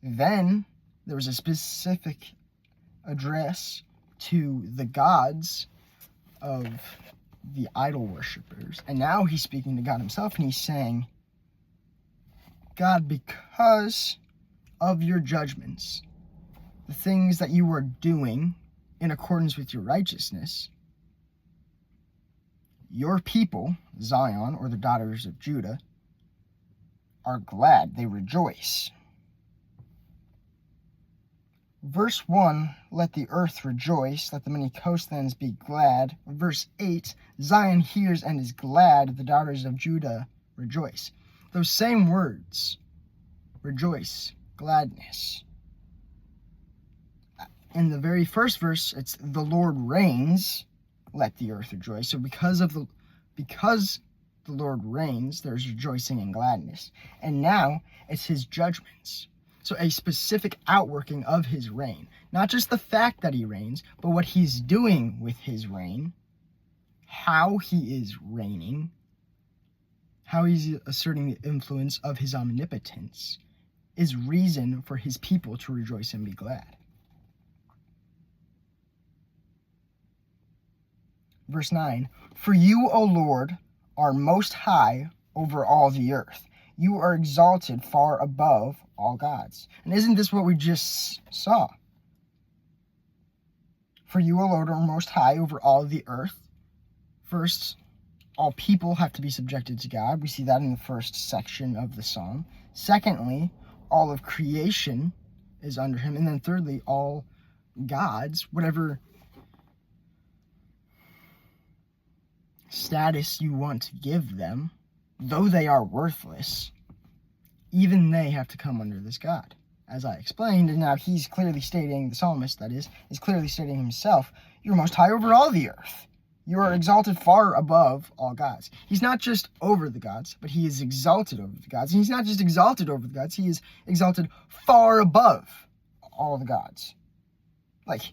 Then there was a specific address to the gods of the idol worshippers. And now he's speaking to God himself, and he's saying, God, because of your judgments, the things that you are doing in accordance with your righteousness, your people, Zion, or the daughters of Judah, are glad, they rejoice. Verse 1, let the earth rejoice, let the many coastlands be glad. Verse 8, Zion hears and is glad, the daughters of Judah rejoice. Those same words, rejoice, gladness. In the very first verse, it's the Lord reigns, let the earth rejoice. So because the Lord reigns, there's rejoicing and gladness. And now it's his judgments. So a specific outworking of his reign. Not just the fact that he reigns, but what he's doing with his reign, how he is reigning, how he's asserting the influence of his omnipotence, is reason for his people to rejoice and be glad. Verse 9, for you, O Lord, are most high over all the earth. You are exalted far above all gods. And isn't this what we just saw? For you, O Lord, are most high over all the earth. First, all people have to be subjected to God. We see that in the first section of the psalm. Secondly, all of creation is under him. And then thirdly, all gods, whatever status you want to give them, though they are worthless, even they have to come under this God, as I explained. And now he's clearly stating, the psalmist that is clearly stating himself, you're most high over all the earth. You are exalted far above all gods. He's not just over the gods, but he is exalted over the gods. And he's not just exalted over the gods, he is exalted far above all the gods. Like,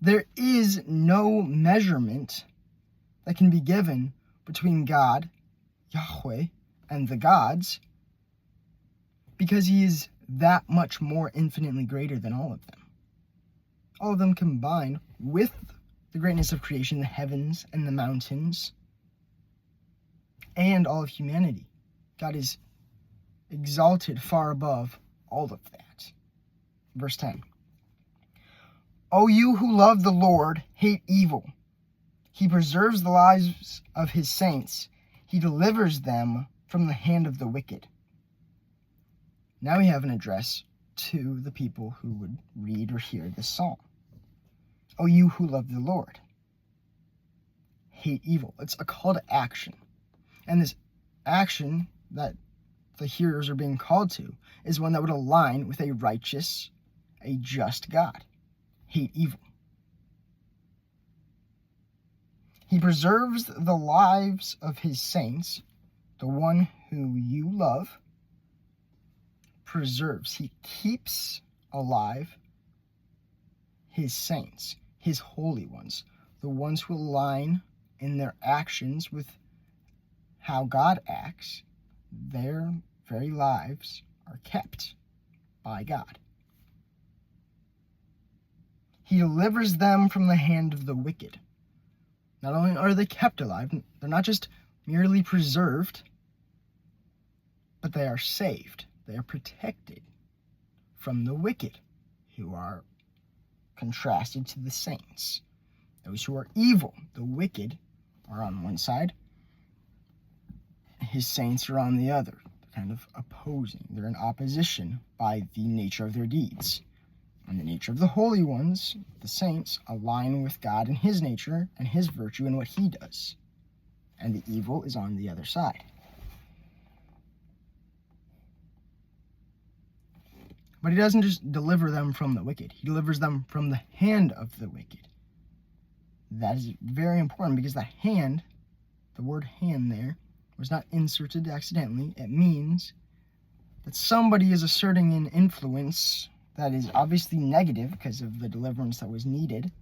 there is no measurement that can be given between God, Yahweh, and the gods, because he is that much more infinitely greater than all of them. All of them combined with the greatness of creation, the heavens and the mountains, and all of humanity. God is exalted far above all of that. Verse 10. O you who love the Lord, hate evil. He preserves the lives of his saints. He delivers them from the hand of the wicked. Now we have an address to the people who would read or hear this psalm. O you who love the Lord, hate evil. It's a call to action. And this action that the hearers are being called to is one that would align with a righteous, a just God. Hate evil. He preserves the lives of his saints, the one who you love, preserves. He keeps alive his saints, his holy ones, the ones who align in their actions with how God acts. Their very lives are kept by God. He delivers them from the hand of the wicked. Not only are they kept alive, they're not just merely preserved, but they are saved. They are protected from the wicked, who are contrasted to the saints. Those who are evil, the wicked, are on one side. His saints are on the other. They're kind of opposing. They're in opposition by the nature of their deeds. And the nature of the holy ones, the saints, align with God and his nature and his virtue and what he does. And the evil is on the other side. But he doesn't just deliver them from the wicked. He delivers them from the hand of the wicked. That is very important, because the hand, the word hand there, was not inserted accidentally. It means that somebody is asserting an influence that is obviously negative because of the deliverance that was needed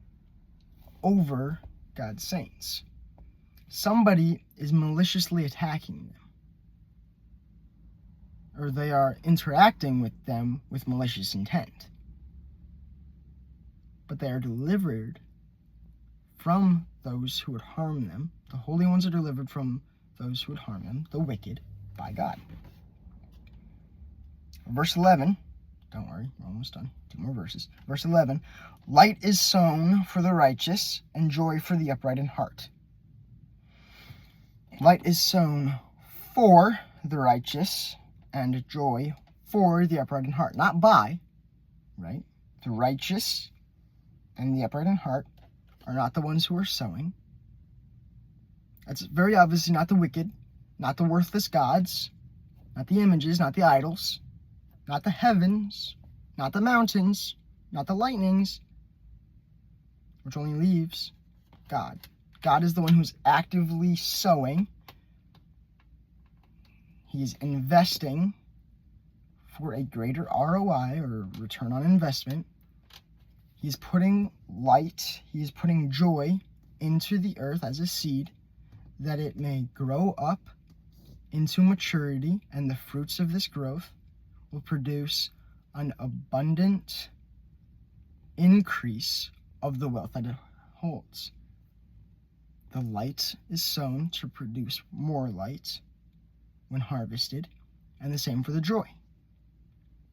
over God's saints. Somebody is maliciously attacking them. or they are interacting with them with malicious intent. But they are delivered from those who would harm them. The holy ones are delivered from those who would harm them, the wicked, by God. Verse 11, don't worry, we're almost done. 2 more verses. Verse 11, light is sown for the righteous, and joy for the upright in heart. Light is sown for the righteous, and joy for the upright in heart. Not by, right? The righteous and the upright in heart are not the ones who are sowing. That's very obviously not the wicked, not the worthless gods, not the images, not the idols, not the heavens, not the mountains, not the lightnings, which only leaves God. God is the one who's actively sowing. He's investing for a greater ROI, or return on investment. He's putting light, he's putting joy into the earth as a seed, that it may grow up into maturity, and the fruits of this growth will produce an abundant increase of the wealth that it holds. The light is sown to produce more light when harvested, and the same for the joy.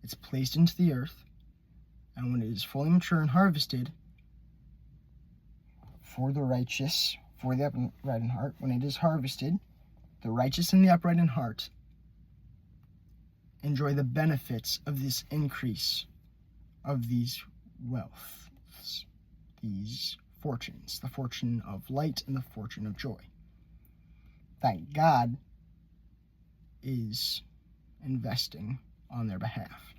It's placed into the earth, and when it is fully mature and harvested, for the righteous, for the upright in heart, when it is harvested, the righteous and the upright in heart enjoy the benefits of this increase of these wealths, these fortunes, the fortune of light and the fortune of joy. That God is investing on their behalf.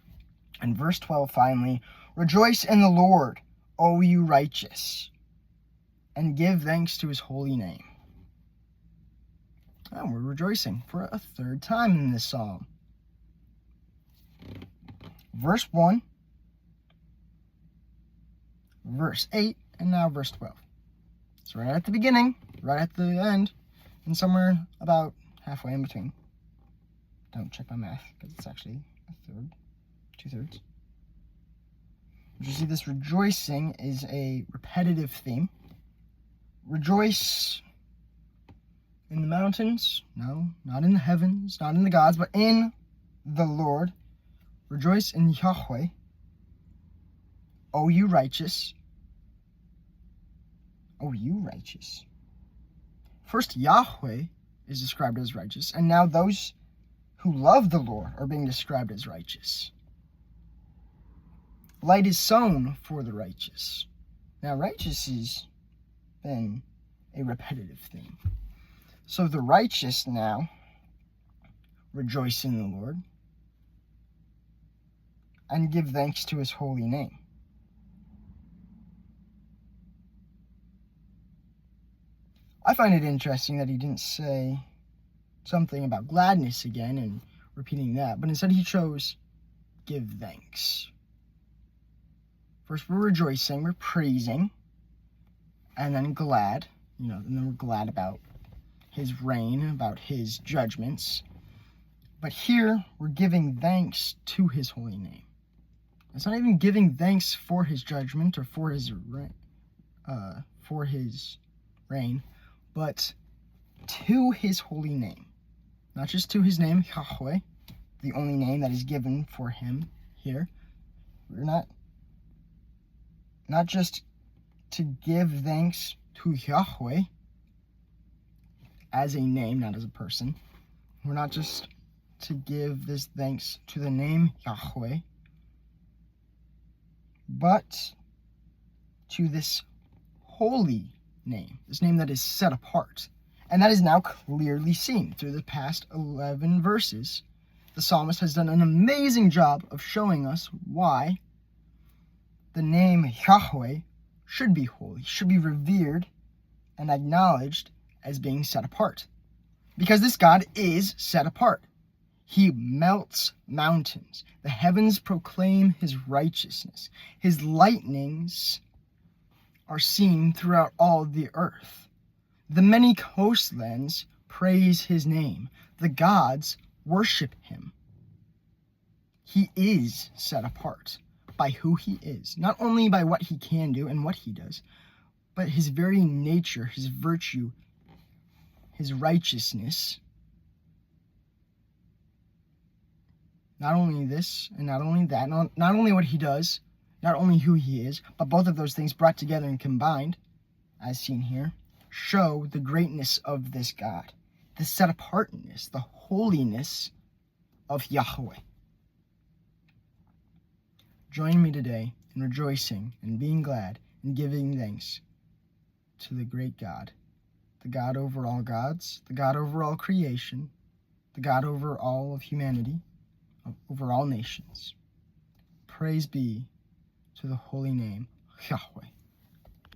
And verse 12, finally, rejoice in the Lord, O you righteous, and give thanks to his holy name. And we're rejoicing for a third time in this psalm. Verse 1, verse 8, and now verse 12. It's right at the beginning, right at the end, and somewhere about halfway in between. Don't check my math, because it's actually a third, 2/3. You see, this rejoicing is a repetitive theme. Rejoice in the mountains? No, not in the heavens, not in the gods, but in the Lord. Rejoice in Yahweh, O you righteous. O you righteous. First, Yahweh is described as righteous, and now those who love the Lord are being described as righteous. Light is sown for the righteous. Now, righteous has been a repetitive theme. So the righteous now rejoice in the Lord and give thanks to his holy name. I find it interesting that he didn't say something about gladness again and repeating that, but instead he chose give thanks. First we're rejoicing, we're praising, and then glad, and then we're glad about his reign, about his judgments. But here we're giving thanks to his holy name. It's not even giving thanks for his judgment or for his reign, but to his holy name. Not just to his name, Yahweh, the only name that is given for him here. We're not just to give thanks to Yahweh as a name, not as a person. We're not just to give this thanks to the name Yahweh, but to this holy name, this name that is set apart. And that is now clearly seen through the past 11 verses. The psalmist has done an amazing job of showing us why the name Yahweh should be holy, should be revered and acknowledged as being set apart. Because this God is set apart. He melts mountains. The heavens proclaim his righteousness. His lightnings are seen throughout all the earth. The many coastlands praise his name. The gods worship him. He is set apart by who he is, not only by what he can do and what he does, but his very nature, his virtue, his righteousness. Not only this and not only that, not only what he does, not only who he is, but both of those things brought together and combined, as seen here, show the greatness of this God, the set-apartness, the holiness of Yahweh. Join me today in rejoicing and being glad and giving thanks to the great God, the God over all gods, the God over all creation, the God over all of humanity, over all nations. Praise be to the holy name, Yahweh.